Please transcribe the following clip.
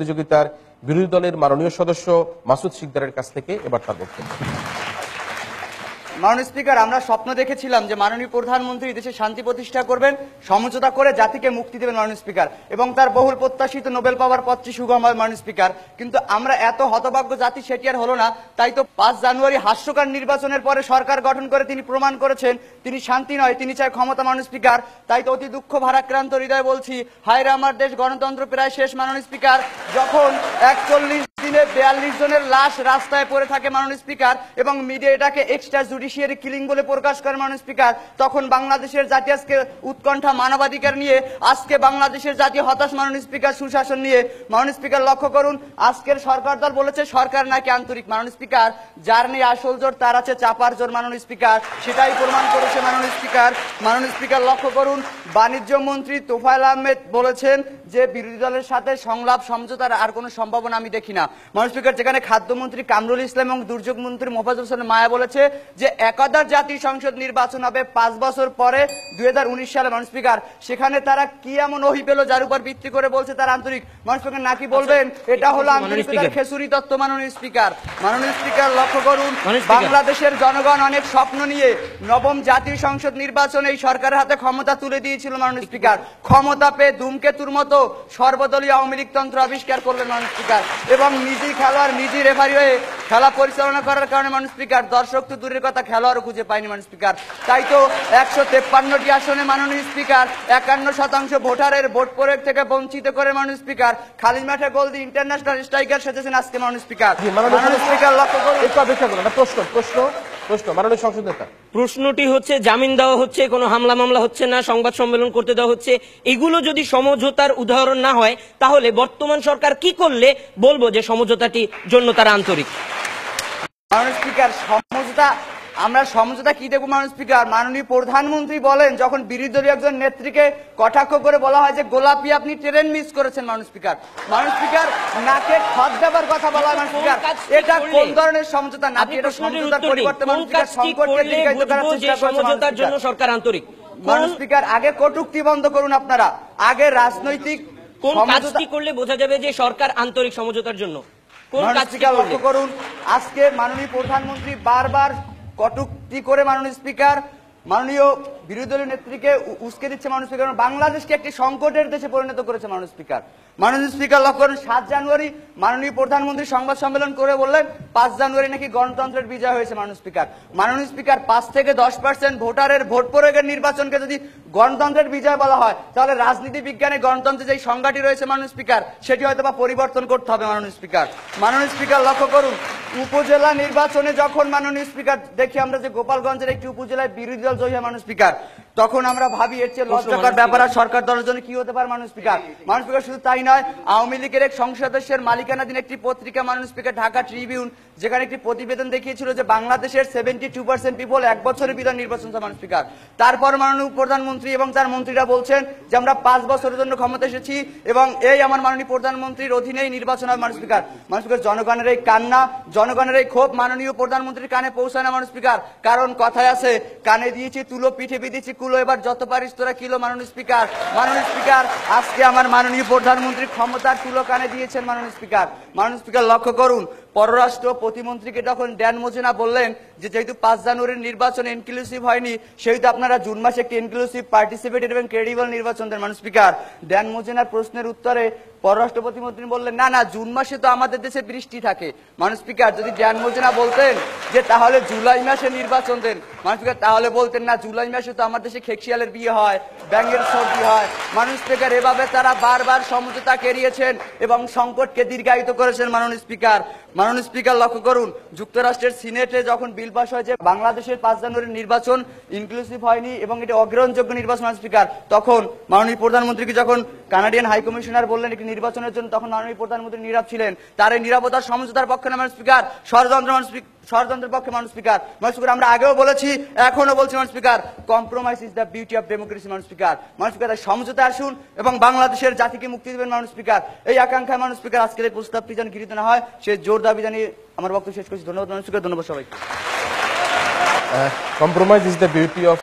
প্রতিযোগিতার বিরোধী দলের মাননীয় সদস্য মাসুদ সিকদারের কাছ থেকে এবার তার বক্তব্য। মাননীয় স্পিকার, আমরা স্বপ্ন দেখেছিলাম যে মাননীয় প্রধানমন্ত্রী দেশে শান্তি প্রতিষ্ঠা করবেন, সমঝোতা করে জাতিকে মুক্তি দেবেন মাননীয় স্পিকার, এবং তার বহুল প্রত্যাশিত নোবেল পাওয়ার পথটি সুগম হয় মাননীয় স্পিকার। কিন্তু আমরা এত হতভাগ্য জাতি সেটি আর হলো না। তাই তো 5 জানুয়ারি হাস্যকর নির্বাচনের পরে সরকার গঠন করে তিনি প্রমাণ করেছেন তিনি শান্তি নয়, তিনি চায় ক্ষমতা মাননীয় স্পিকার। তাই তো অতি দুঃখ ভারাক্রান্ত হৃদয় বলছি, হায় রে আমার দেশ, গণতন্ত্র প্রায় শেষ মাননীয় স্পিকার। যখন 41 দিনে 42 জনের লাশ রাস্তায় পড়ে থাকে মাননীয় স্পিকার, এবং মিডিয়া এটাকে এক্সট্রা জুডিশিয়ারি কিলিং বলে প্রকাশ করে মাননীয় স্পিকার, তখন বাংলাদেশের জাতি আজকে উৎকণ্ঠা মানবাধিকার নিয়ে, আজকে বাংলাদেশের জাতি হতাশ মাননীয় স্পিকার সুশাসন নিয়ে। মাননীয় স্পিকার লক্ষ্য করুন, আজকের সরকার দল বলেছে সরকার নাকি আন্তরিক। মাননীয় স্পিকার, যার নেই আসল জোর তার আছে চাপার জোর মাননীয় স্পিকার, সেটাই প্রমাণ করেছে মাননীয় স্পিকার। মাননীয় স্পিকার লক্ষ্য করুন, বাণিজ্য মন্ত্রী তোফায়েল আহমেদ বলেছেন যে বিরোধী দলের সাথে সংলাপ সমঝোতার আর কোনো সম্ভাবনা আমি দেখি না মাননীয় স্পিকার। যেখানে খাদ্যমন্ত্রী কামরুল ইসলাম এবং দুর্যোগ মন্ত্রী মোফাজ্জল হোসেন মায়া বলেছে যে একাদশ জাতীয় সংসদ নির্বাচন হবে 5 বছর পরে 2019 সালে মাননীয় স্পিকার, সেখানে তারা কি এমন ওহি পেল যার উপর ভিত্তি করে বলছে তারা আন্তরিক। মাননীয় স্পিকার, নাকি বলবেন এটা হলো আন্তরিকতার খেসুরি তত্ত্ব মাননীয় স্পিকার। মাননীয় স্পিকার লক্ষ্য করুন, বাংলাদেশের জনগণ অনেক স্বপ্ন নিয়ে নবম জাতীয় সংসদ নির্বাচনে এই সরকারের হাতে ক্ষমতা তুলে দিয়েছিল মাননীয় স্পিকার। ক্ষমতা পেয়ে ধূমকেতুর মতো সর্বদলীয় আওয়ামী লীগ তন্ত্র আবিষ্কার করলেন মাননীয় স্পিকার, এবং নিজেই খেলোয়াড় নিজেই রেফারি হয়ে খেলা পরিচালনা করার কারণে মাননীয় স্পিকার দর্শক তো দূরের কথা খেলোয়াড়ও খুঁজে পায়নি মাননীয় স্পিকার। তাই তো 153টি আসনে মাননীয় স্পিকার 51% ভোটারের ভোট প্রয়োগ থেকে বঞ্চিত করে মাননীয় স্পিকার খালি মাঠে গোল দিয়ে ইন্টারন্যাশনাল স্ট্রাইকার সেজেছেন আজকে মাননীয় স্পিকার। মাননীয় স্পিকার লক্ষ্য করুন, একটু অপেক্ষা করুন, প্রশ্ন মাননীয় সংসদ নেতা। প্রশ্নটি হচ্ছে, জামিন দেওয়া হচ্ছে, কোনো হামলা মামলা হচ্ছে না, সংবাদ সম্মেলন করতে দেওয়া হচ্ছে, এগুলো যদি সমঝোতার উদাহরণ না হয় তাহলে বর্তমান সরকার কি করলে বলবো যে সমঝোতাটির জন্য তারা আন্তরিক? মাননীয় স্পিকার, আমরা সমঝোতা কি দেখবো মাননীয় স্পিকার? মাননীয় প্রধানমন্ত্রী বলেন যখন বিরোধী দলীয় একজন নেত্রীকে কটাক্ষ করে বলা হয় যে গোলাপি আপনি ট্রেন মিস করেছেন মাননীয় স্পিকার। মাননীয় স্পিকার, নাকে খত দেবার কথা বলা হয় মাননীয় স্পিকার, এটা কোন ধরনের সমঝোতা? নাকি এটা সমঝোতার পরিবর্তে মাননীয় স্পিকার সংকটকে দীর্ঘায়িত করার চেষ্টা করছে সমঝোতার জন্য সরকার আন্তরিক? মাননীয় স্পিকার, আগে কটূক্তি বন্ধ করুন আপনারা, আগে রাজনৈতিক কোন কাজটি করলে বোঝা যাবে যে সরকার আন্তরিক সমঝোতার জন্য? কোন কাজটি লক্ষ্য করুন, আজকে মাননীয় প্রধানমন্ত্রী বারবার কটূক্তি করে মাননীয় স্পিকার মাননীয় বিরোধী দলীয় নেত্রীকে উস্কে দিচ্ছে মাননীয় স্পিকার, বাংলাদেশকে একটি সংকটের দেশে পরিণত করেছে মাননীয় স্পিকার। মাননীয় স্পিকার লক্ষ্য করুন, 7 জানুয়ারি মাননীয় প্রধানমন্ত্রী সংবাদ সম্মেলন করে বললেন 5 জানুয়ারি নাকি গণতন্ত্রের বিজয় হয়েছে মাননীয় স্পিকার। মাননীয় স্পিকার, 5 থেকে 10% ভোটারের ভোট প্রয়োগের নির্বাচনকে যদি গণতন্ত্রের বিজয় বলা হয় তাহলে রাজনীতি বিজ্ঞানে গণতন্ত্রের যে সংজ্ঞাটি রয়েছে মাননীয় স্পিকার সেটি হয়তো বা পরিবর্তন করতে হবে মাননীয় স্পিকার। মাননীয় স্পিকার লক্ষ্য করুন, উপজেলা নির্বাচনে যখন মাননীয় স্পিকার দেখি আমরা যে গোপালগঞ্জের একটি উপজেলায় বিরোধী দল জয়ী হয় মাননীয় স্পিকার, তখন আমরা ভাবি এর চেয়ে লজ্জাকর ব্যাপার আর সরকার দলের জন্য কি হতে পারে মাননীয় স্পিকার। মাননীয় স্পিকার, শুধু তাই নয়, আওয়ামী লীগের এক সংসদ সদস্যের মালিকানাধীন একটি পত্রিকা মাননীয় স্পিকার ঢাকা ট্রিবিউন, যেখানে একটি প্রতিবেদন দেখিয়েছিল যে বাংলাদেশের 72% পিপল 1 বছরের ভিতর নির্বাচন চায় মাননীয় স্পিকার। তারপর মাননীয় প্রধানমন্ত্রী এবং তার মন্ত্রীরা বলছেন যে আমরা 5 বছরের জন্য ক্ষমতা এসেছি এবং এই আমার মাননীয় প্রধানমন্ত্রীর অধীনেই নির্বাচন হবে মাননীয় স্পিকার। মাননীয় স্পিকার, জনগণের এই কান্না, জনগণের এই ক্ষোভ মাননীয় প্রধানমন্ত্রীর কানে পৌঁছায় না মাননীয় স্পিকার, কারণ কথায় আছে কানে দিয়েছি তুলো পিঠে বিধিছি কুলো, এবার যত পারিস তোরা কিলো মাননীয় স্পিকার। মাননীয় স্পিকার, আজকে আমার মাননীয় প্রধানমন্ত্রী ক্ষমতার তুলো কানে দিয়েছেন মাননীয় স্পিকার। মাননীয় স্পিকার লক্ষ্য করুন, পররাষ্ট্র প্রতিমন্ত্রীকে যখন ড্যান মোজেনা বললেন যে যেহেতু 5 জানুয়ারির নির্বাচন ইনক্লুসিভ হয়নি সেহেতু আপনারা জুন মাসে একটি ইনক্লুসিভ, পার্টিসিপেটেড এবং ক্রেডিবল নির্বাচন দেন মাননীয় স্পিকার। ড্যান মোজেনার প্রশ্নের উত্তরে পররাষ্ট্র প্রতিমন্ত্রী বললেন না না, জুন মাসে তো আমাদের দেশে বৃষ্টি থাকে। মাননীয় স্পিকার, যদি ড্যান মোজেনা বলতেন যে তাহলে জুলাই মাসে নির্বাচন দেন, মাননীয় স্পিকার তাহলে বলতেন না জুলাই মাসে তো আমার দেশে খেকশিয়ালের বিয়ে হয়, ব্যাঙের সর্দি হয়। মাননীয় স্পিকার, এভাবে তারা বারবার সমঝোতা কেড়িয়েছেন এবং সংকটকে দীর্ঘায়িত করেছেন মাননীয় স্পিকার। মাননীয় স্পিকার লক্ষ্য করুন, যুক্তরাষ্ট্রের সিনেটে যখন বিল পাস হয় যে বাংলাদেশের 5 জানুয়ারির নির্বাচন ইনক্লুসিভ হয়নি এবং এটি অগ্রহণযোগ্য নির্বাচন মাননীয় স্পিকার, তখন মাননীয় প্রধানমন্ত্রীকে যখন কানাডিয়ান হাই কমিশনার বললেন একটি নির্বাচনের জন্য, তখন মাননীয় প্রধানমন্ত্রী নীরব ছিলেন। তার এই নীরবতার সমঝোতার পক্ষে না মাননীয় স্পিকার, ষড়যন্ত্রের পক্ষে মাননীয় স্পিকার। মাননীয় স্পিকার, আমরা আগেও বলেছি এখনো বলছি মাননীয় speaker, compromise is the beauty of democracy মাননীয় স্পিকার। মাননীয় স্পিকার, সমঝোতা আসুন এবং বাংলাদেশের জাতিকে মুক্তি দেবেন মাননীয় স্পিকার। এই আকাঙ্ক্ষায় মাননীয় স্পিকার আজকের এই প্রস্তাবটি যেন গৃহীত না হয় সে জোর দাবি জানিয়ে আমার বক্তব্য শেষ করছি। ধন্যবাদ মাননীয় স্পিকার, ধন্যবাদ সবাইকে। Compromise is the beauty of